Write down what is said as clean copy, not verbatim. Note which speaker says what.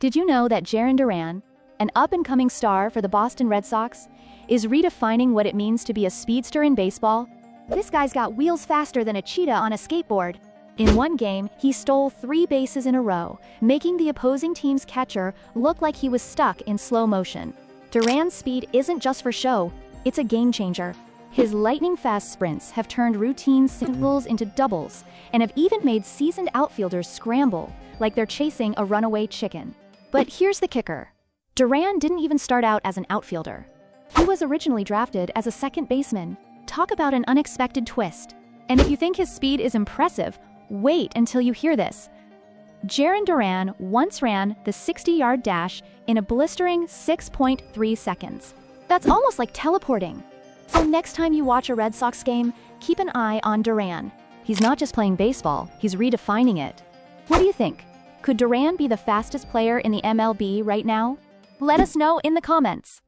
Speaker 1: Did you know that Jarren Duran, an up-and-coming star for the Boston Red Sox, is redefining what it means to be a speedster in baseball? This guy's got wheels faster than a cheetah on a skateboard. In one game, he stole 3 bases in a row, making the opposing team's catcher look like he was stuck in slow motion. Duran's speed isn't just for show, it's a game changer. His lightning-fast sprints have turned routine singles into doubles and have even made seasoned outfielders scramble like they're chasing a runaway chicken. But here's the kicker. Duran didn't even start out as an outfielder. He was originally drafted as a second baseman. Talk about an unexpected twist. And if you think his speed is impressive, wait until you hear this. Jarren Duran once ran the 60-yard dash in a blistering 6.3 seconds. That's almost like teleporting. So next time you watch a Red Sox game, keep an eye on Duran. He's not just playing baseball, he's redefining it. What do you think? Could Duran be the fastest player in the MLB right now? Let us know in the comments.